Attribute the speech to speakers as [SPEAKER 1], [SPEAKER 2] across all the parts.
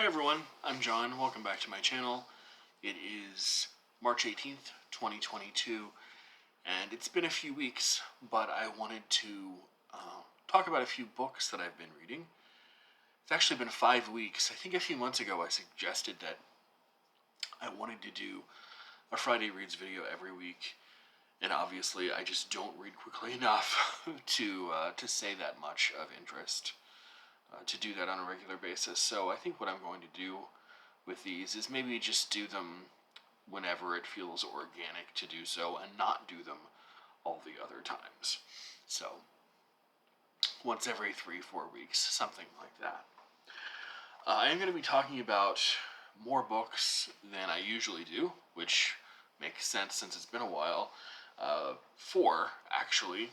[SPEAKER 1] Hi everyone, I'm John. Welcome back to my channel. It is March 18th, 2022, and it's been a few weeks, but I wanted to talk about a few books that I've been reading. It's actually been 5 weeks. I think a few months ago I suggested that I wanted to do a Friday Reads video every week, and obviously I just don't read quickly enough to say that much of interest. To do that on a regular basis. So I think what I'm going to do with these is maybe just do them whenever it feels organic to do so and not do them all the other times. So once every 3-4 weeks, something like that. I'm going to be talking about more books than I usually do, which makes sense since it's been a while. 4, actually.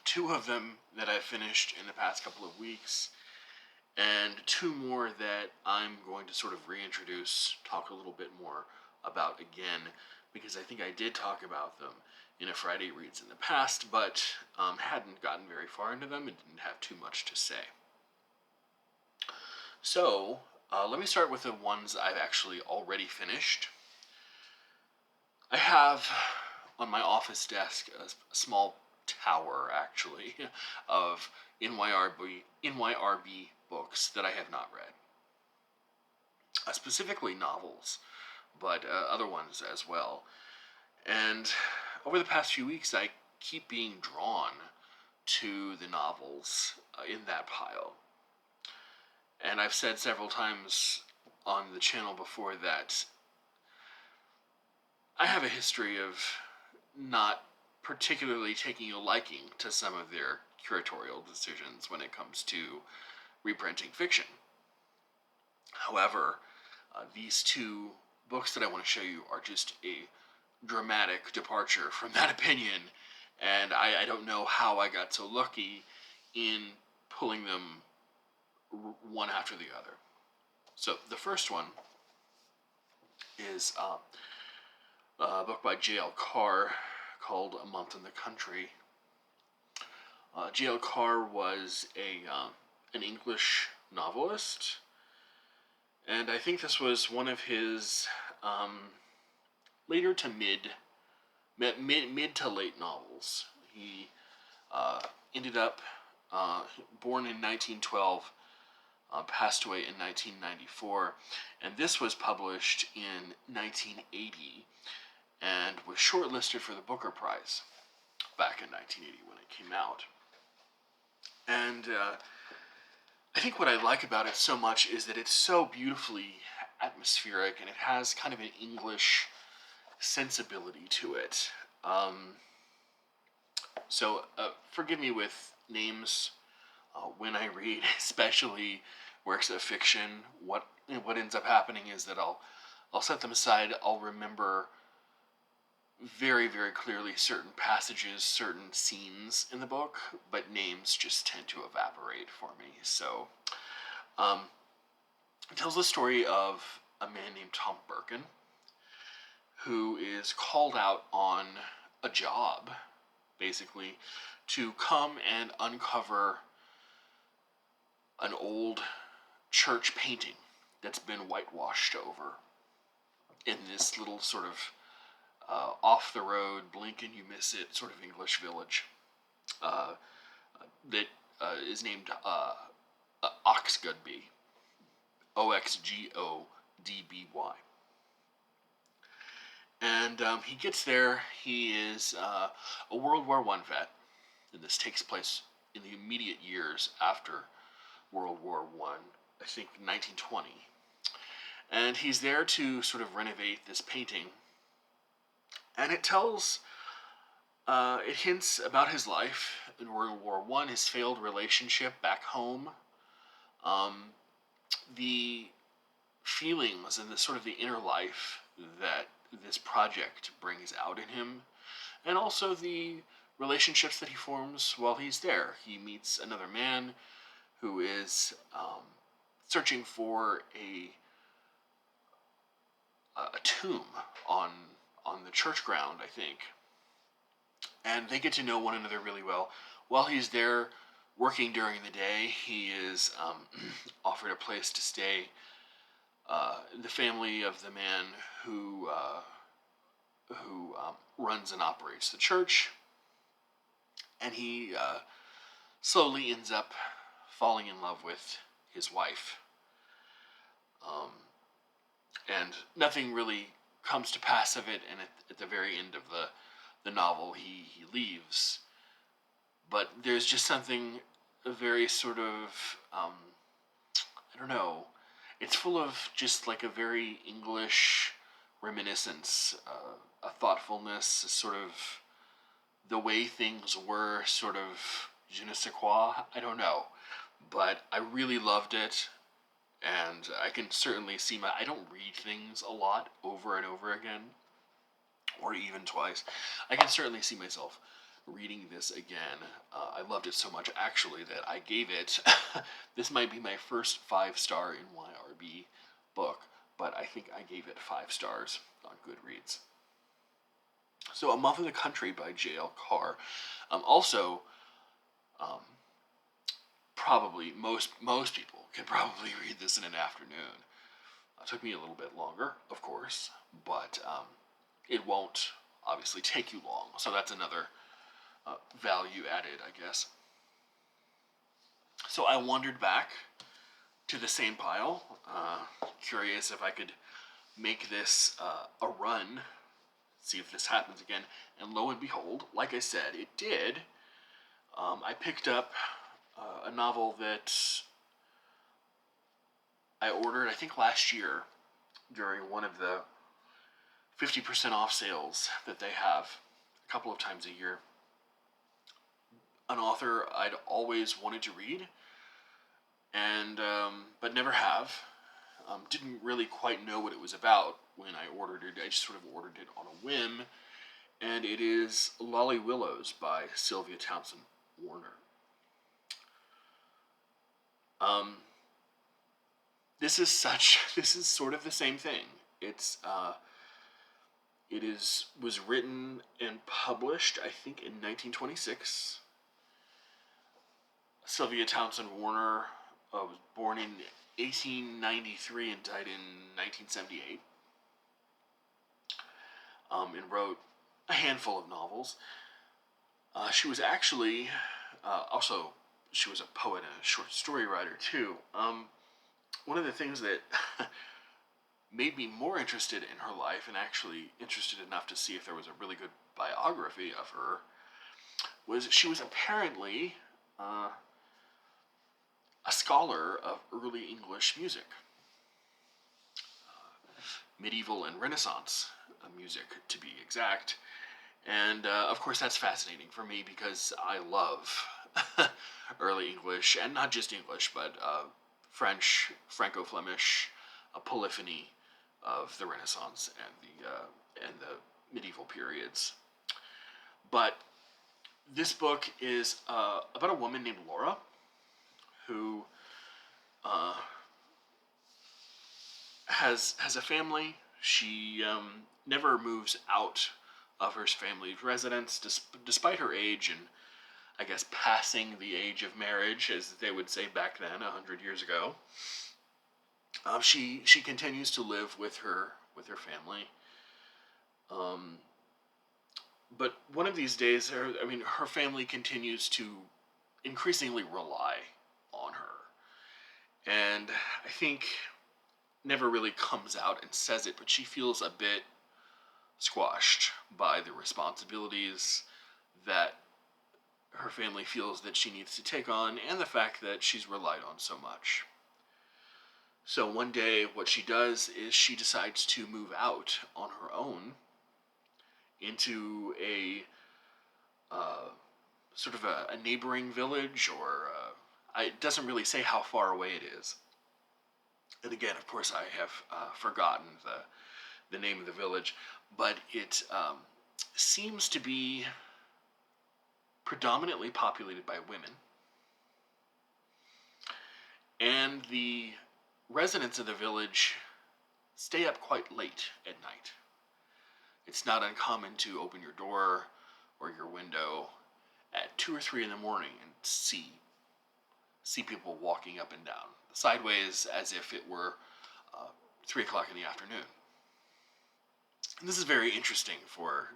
[SPEAKER 1] 2 of them that I've finished in the past couple of weeks, and 2 more that I'm going to sort of reintroduce, talk a little bit more about again, because I think I did talk about them in a Friday Reads in the past, but hadn't gotten very far into them and didn't have too much to say. So, let me start with the ones I've actually already finished. I have on my office desk a small tower, actually, of NYRB books that I have not read. Specifically novels, but other ones as well. And over the past few weeks, I keep being drawn to the novels in that pile. And I've said several times on the channel before that I have a history of not particularly taking a liking to some of their curatorial decisions when it comes to reprinting fiction. However, these 2 books that I want to show you are just a dramatic departure from that opinion, and I don't know how I got so lucky in pulling them one after the other. So the first one is a book by J.L. Carr called A Month in the Country. J.L. Carr was an English novelist, and I think this was one of his later to mid to late novels. He ended up born in 1912, passed away in 1994, and this was published in 1980 and was shortlisted for the Booker Prize back in 1980 when it came out. And I think what I like about it so much is that it's so beautifully atmospheric, and it has kind of an English sensibility to it. So forgive me with names when I read, especially works of fiction. What ends up happening is that I'll set them aside. I'll remember very, very clearly certain passages, certain scenes in the book, but names just tend to evaporate for me. So, it tells the story of a man named Tom Birkin, who is called out on a job, basically, to come and uncover an old church painting that's been whitewashed over in this little sort of off the road, blink and you miss it sort of English village that is named Oxgodby, Oxgodby. And he gets there. He is a World War I vet, and this takes place in the immediate years after World War I think 1920. And he's there to sort of renovate this painting. And it hints about his life in World War I, his failed relationship back home, the feelings and the sort of the inner life that this project brings out in him, and also the relationships that he forms while he's there. He meets another man who is searching for a tomb on the church ground, I think. And they get to know one another really well. While he's there, working during the day. He is offered a place to stay. The family of the man who runs and operates the church, and he slowly ends up falling in love with his wife. And nothing really comes to pass of it, and at the very end of the novel, he leaves. But there's just something very sort of, I don't know, it's full of just like a very English reminiscence, a thoughtfulness, sort of the way things were, sort of je ne sais quoi, I don't know. But I really loved it, and I can certainly see I don't read things a lot over and over again, or even twice. I can certainly see myself reading this again. I loved it so much, actually, that I gave it, this might be my first 5-star NYRB book, but I think I gave it 5 stars on Goodreads. So, A Month in the Country by J.L. Carr. Also, probably most people can probably read this in an afternoon. It took me a little bit longer, of course, but it won't obviously take you long. So that's another value added, I guess. So I wandered back to the same pile, curious if I could make this a run, see if this happens again. And lo and behold, like I said, it did. I picked up a novel that I ordered, I think last year, during one of the 50% off sales that they have a couple of times a year. An author I'd always wanted to read, and but never have. Didn't really quite know what it was about when I ordered it. I just sort of ordered it on a whim, and it is Lolly Willows by Sylvia Townsend Warner. This is sort of the same thing. Was written and published, I think, in 1926. Sylvia Townsend Warner was born in 1893 and died in 1978. And wrote a handful of novels. She was actually also she was a poet and a short story writer too. One of the things that made me more interested in her life, and actually interested enough to see if there was a really good biography of her, was she was apparently a scholar of early English music, medieval and Renaissance music, to be exact. And of course, that's fascinating for me because I love early English, and not just English, but French, Franco-Flemish, a polyphony of the Renaissance and the medieval periods. But this book is about a woman named Laura who has a family. She never moves out of her family's residence, despite her age and, I guess, passing the age of marriage, as they would say back then, 100 years ago. She continues to live with her family. But one of these days, her family continues to increasingly rely on her, and I think never really comes out and says it, but she feels a bit squashed by the responsibilities that her family feels that she needs to take on, and the fact that she's relied on so much. So one day, what she does is she decides to move out on her own into a sort of a neighboring village, or it doesn't really say how far away it is. And again, of course, I have forgotten the name of the village, but it seems to be predominantly populated by women. And the residents of the village stay up quite late at night. It's not uncommon to open your door or your window at 2 or 3 in the morning and see see people walking up and down sideways as if it were 3 o'clock in the afternoon. And this is very interesting for,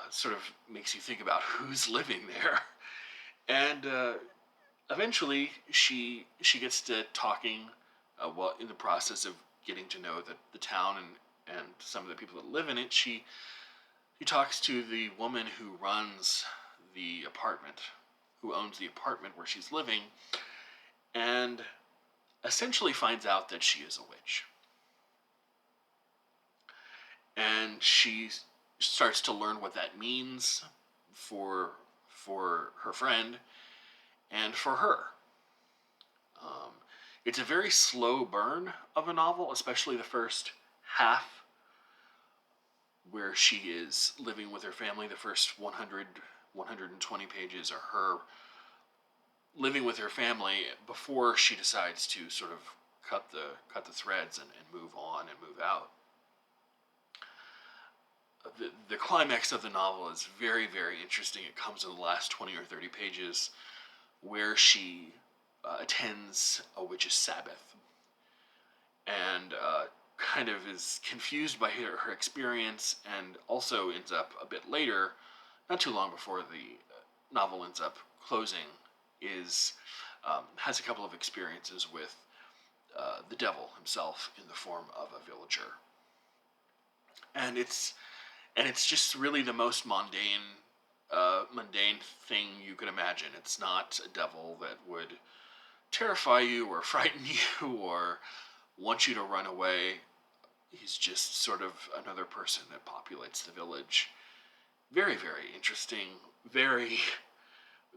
[SPEAKER 1] sort of makes you think about who's living there. And eventually she gets to talking, in the process of getting to know the town and some of the people that live in it, she talks to the woman who runs the apartment, who owns the apartment where she's living, and essentially finds out that she is a witch. And she starts to learn what that means for her friend and for her. It's a very slow burn of a novel, especially the first half, where she is living with her family. The first 120 pages are her living with her family before she decides to sort of cut the threads and move on and move out. The climax of the novel is very, very interesting. It comes in the last 20 or 30 pages, where she attends a witch's Sabbath and kind of is confused by her experience, and also ends up a bit later, not too long before the novel ends up closing, has a couple of experiences with the devil himself in the form of a villager. And it's just really the most mundane thing you could imagine. It's not a devil that would terrify you or frighten you or want you to run away. He's just sort of another person that populates the village. Very, very interesting. Very,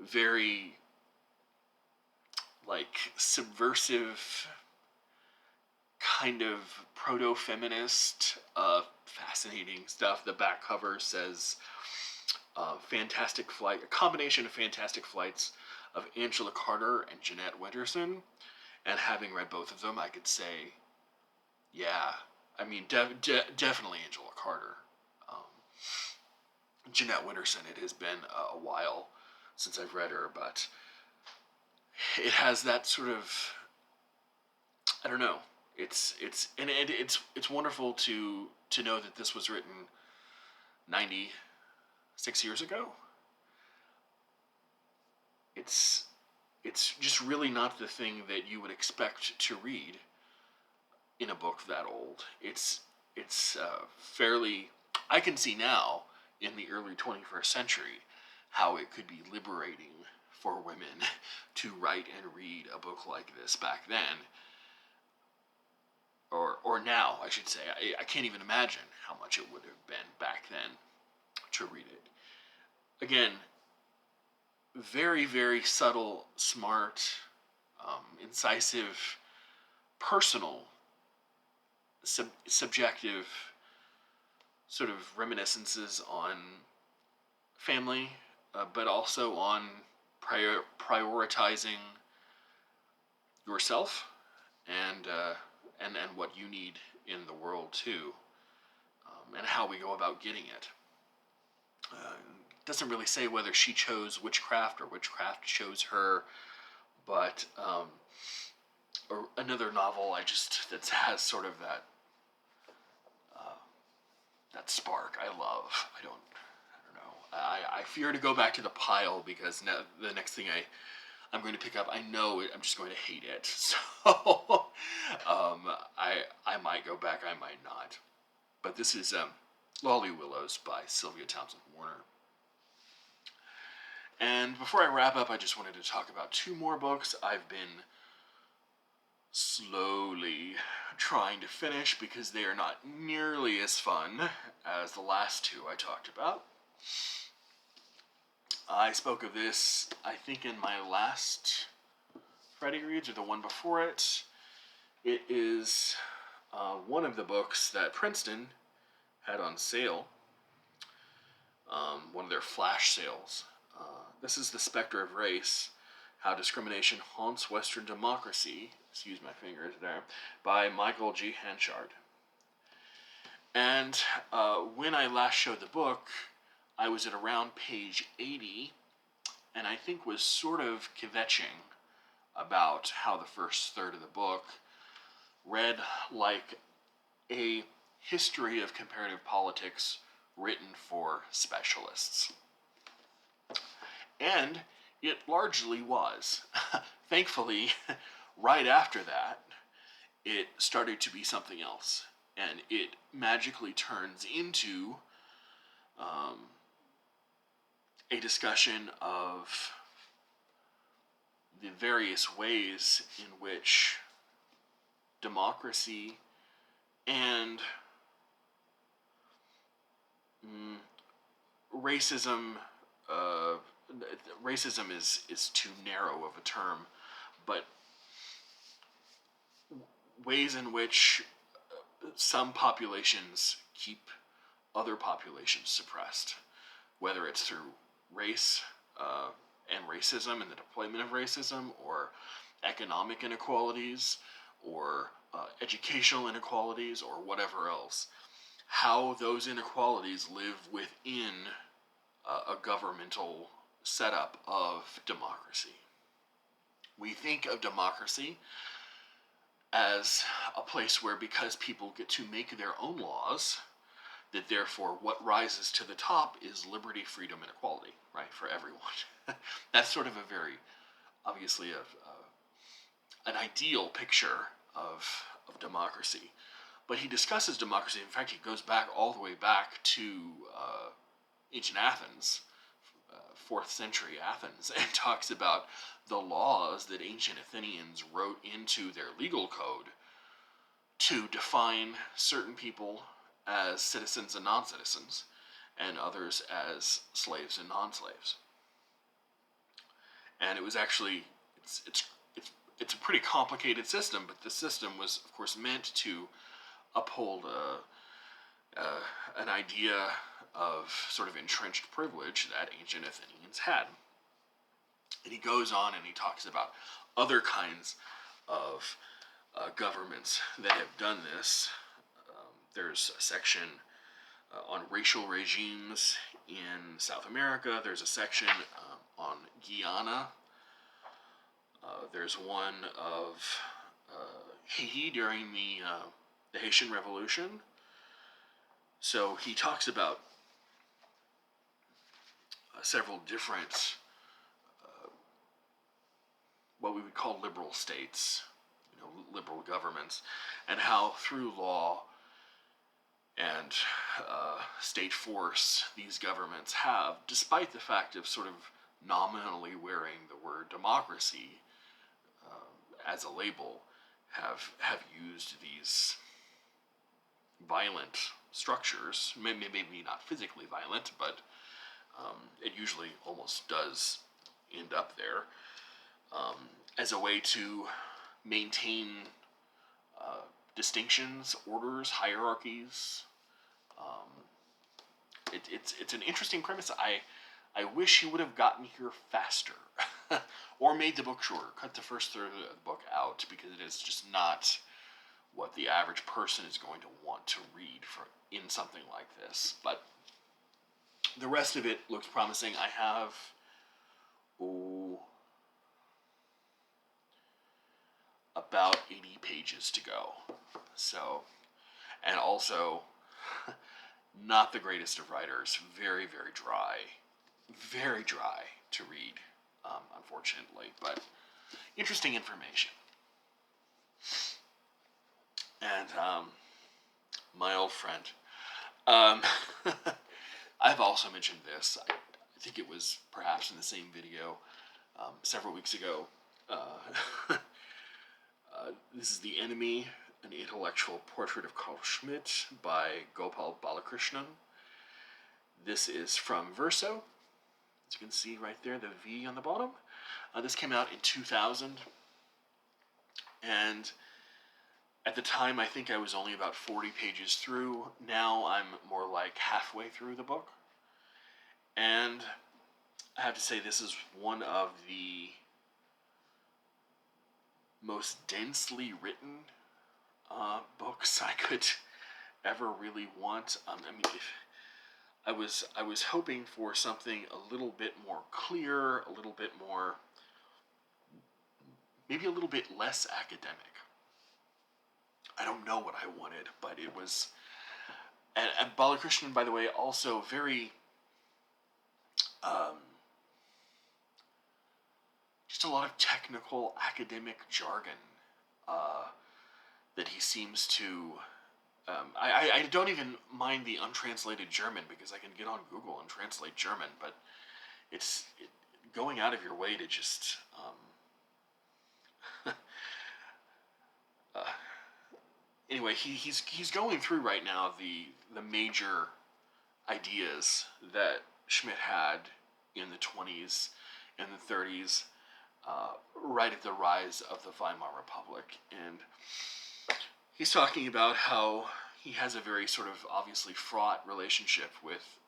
[SPEAKER 1] very, subversive, kind of proto-feminist, fascinating stuff. The back cover says Fantastic Flight, a combination of Fantastic Flights of Angela Carter and Jeanette Winterson. And having read both of them, I could say, yeah, I mean, definitely Angela Carter. Jeanette Winterson, it has been a while since I've read her, but it has that sort of, I don't know. It's wonderful to know that this was written 96 years ago. It's just really not the thing that you would expect to read in a book that old. It's fairly, I can see now in the early 21st century how it could be liberating for women to write and read a book like this back then. Or now, I should say. I can't even imagine how much it would have been back then to read it. Again, very, very subtle, smart, incisive, personal, subjective sort of reminiscences on family, but also on prioritizing yourself and what you need in the world too, and how we go about getting it. Doesn't really say whether she chose witchcraft or witchcraft chose her, but or another novel that has sort of that spark I love. I don't know. I fear to go back to the pile because the next thing I'm going to pick up, I know I'm just going to hate it. So I might go back, I might not. But this is Lolly Willows by Sylvia Townsend Warner. And before I wrap up, I just wanted to talk about 2 more books I've been slowly trying to finish because they are not nearly as fun as the last 2 I talked about. I spoke of this, I think, in my last Friday Reads or the one before it. It is one of the books that Princeton had on sale, one of their flash sales. This is The Spectre of Race, How Discrimination Haunts Western Democracy, excuse my fingers there, by Michael G. Hanchard. And when I last showed the book, I was at around page 80, and I think was sort of kvetching about how the first third of the book read like a history of comparative politics written for specialists. And it largely was. Thankfully, right after that, it started to be something else. And it magically turns into a discussion of the various ways in which democracy and racism, racism is too narrow of a term, but ways in which some populations keep other populations suppressed, whether it's through race and racism and the deployment of racism, or economic inequalities, or educational inequalities, or whatever else. How those inequalities live within a governmental setup of democracy. We think of democracy as a place where, because people get to make their own laws, that therefore what rises to the top is liberty, freedom, and equality, right, for everyone. That's sort of a very, obviously, an ideal picture of democracy. But he discusses democracy. In fact, he goes back all the way back to ancient Athens, 4th century Athens, and talks about the laws that ancient Athenians wrote into their legal code to define certain people as citizens and non-citizens, and others as slaves and non-slaves. And it was actually, it's a pretty complicated system, but the system was, of course, meant to uphold an idea of sort of entrenched privilege that ancient Athenians had. And he goes on and he talks about other kinds of governments that have done this. There's a section on racial regimes in South America. There's a section on Guyana. There's one of Haiti during the Haitian Revolution. So he talks about several different what we would call liberal states, liberal governments, and how through law and state force these governments have, despite the fact of sort of nominally wearing the word democracy as a label, have used these violent structures, maybe not physically violent, but it usually almost does end up there, as a way to maintain distinctions, orders, hierarchies. It's an interesting premise. I wish he would have gotten here faster, or made the book shorter, cut the first third of the book out, because it is just not what the average person is going to want to read in something like this. But the rest of it looks promising. I have about 80 pages to go. So, and also, not the greatest of writers. Very, very dry. Very dry to read, unfortunately. But interesting information. And my old friend. I've also mentioned this. I think it was perhaps in the same video several weeks ago. This is The Enemy, an intellectual portrait of Carl Schmitt by Gopal Balakrishnan. This is from Verso. As you can see right there, the V on the bottom. This came out in 2000. And at the time, I think I was only about 40 pages through. Now I'm more like halfway through the book. And I have to say, this is one of the most densely written books I could ever really want. I mean, I was hoping for something a little bit more clear, a little bit more, maybe a little bit less academic. I don't know what I wanted, but it was... And Balakrishnan, by the way, also very... just a lot of technical academic jargon that he seems to... I don't even mind the untranslated German, because I can get on Google and translate German, but it's going out of your way to just... anyway, he's going through right now the major ideas that Schmidt had in the 20s and the 30s, right at the rise of the Weimar Republic. And he's talking about how he has a very sort of obviously fraught relationship with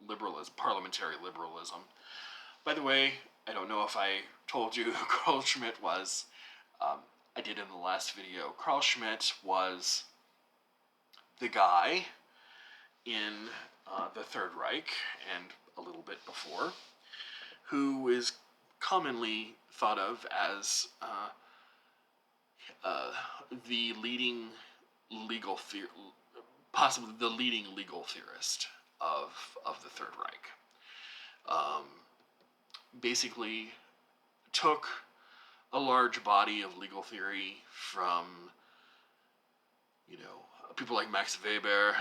[SPEAKER 1] liberalism, parliamentary liberalism. By the way, I don't know if I told you who Carl Schmitt was. I did in the last video. Carl Schmitt was the guy in the Third Reich, and a little bit before, who is commonly thought of as the leading legal possibly the leading legal theorist of the Third Reich. Basically took a large body of legal theory from, people like Max Weber,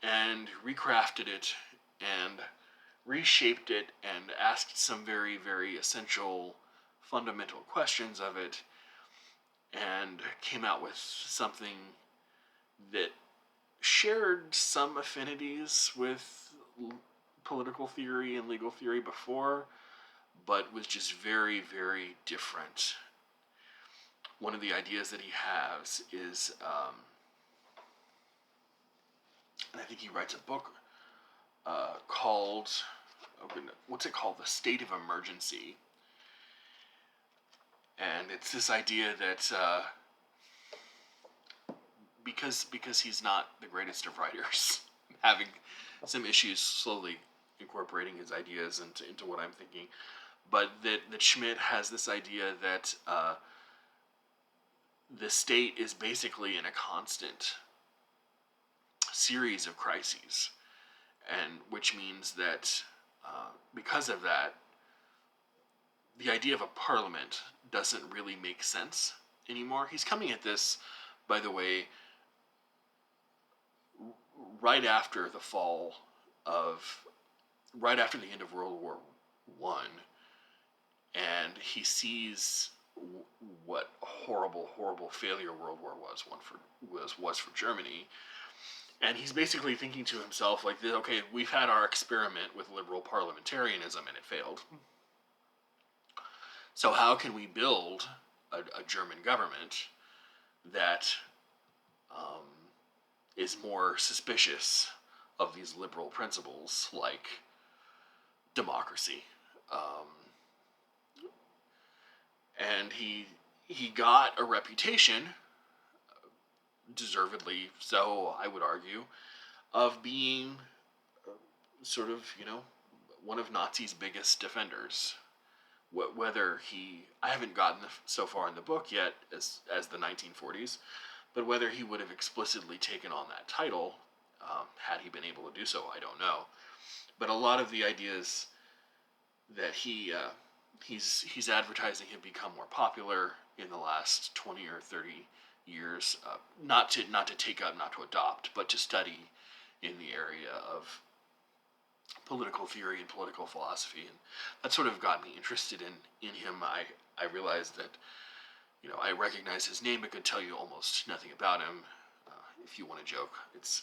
[SPEAKER 1] and recrafted it and reshaped it and asked some very, very essential fundamental questions of it, and came out with something that shared some affinities with political theory and legal theory before, but was just very, very different. One of the ideas that he has is, and I think he writes a book called, what's it called? The State of Emergency. And it's this idea that because he's not the greatest of writers, having some issues slowly incorporating his ideas into what I'm thinking, but that Schmitt has this idea that the state is basically in a constant series of crises, and which means that because of that, the idea of a parliament doesn't really make sense anymore. He's coming at this, by the way, right after the end of World War I, and he sees what horrible, horrible failure World War was for Germany, and he's basically thinking to himself, like, okay, we've had our experiment with liberal parliamentarianism and it failed. So how can we build a German government that is more suspicious of these liberal principles like democracy? And he got a reputation, deservedly so, I would argue, of being sort of, one of Nazi's biggest defenders. Whether I haven't gotten so far in the book yet as the 1940s, but whether he would have explicitly taken on that title, had he been able to do so, I don't know. But a lot of the ideas that he's advertising have become more popular in the last 20 or 30 years, not to take up, not to adopt, but to study in the area of political theory and political philosophy, and that sort of got me interested in him. I realized that, I recognize his name but could tell you almost nothing about him. If you want to joke, it's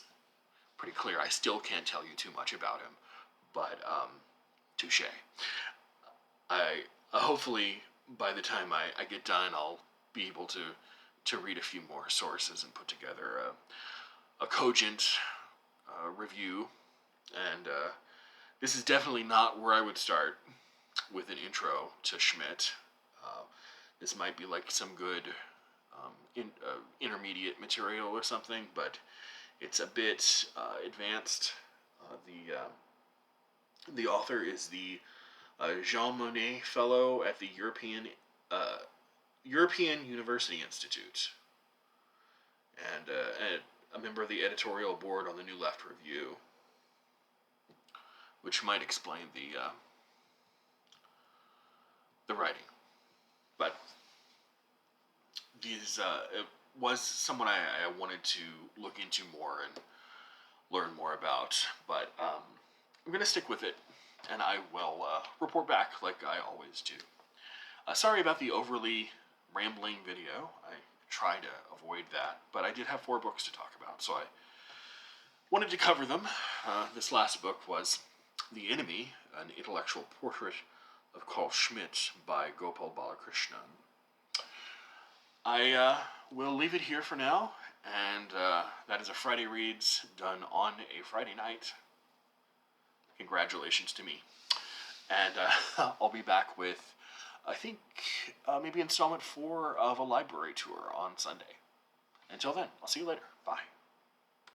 [SPEAKER 1] pretty clear I still can't tell you too much about him, but touche. Hopefully by the time I get done, I'll be able to read a few more sources and put together a cogent review, and this is definitely not where I would start with an intro to Schmitt. This might be like some good intermediate material or something, but it's a bit advanced. The author is the Jean Monnet Fellow at the European European University Institute, and a member of the editorial board on the New Left Review, which might explain the writing. But it was someone I wanted to look into more and learn more about. But I'm going to stick with it, and I will report back like I always do. Sorry about the overly rambling video. I try to avoid that, but I did have 4 books to talk about, so I wanted to cover them. This last book was The Enemy, an intellectual portrait of Carl Schmitt by Gopal Balakrishnan. I will leave it here for now, and that is a Friday Reads done on a Friday night. Congratulations to me. And I'll be back with, I think, maybe installment 4 of a library tour on Sunday. Until then, I'll see you later. Bye.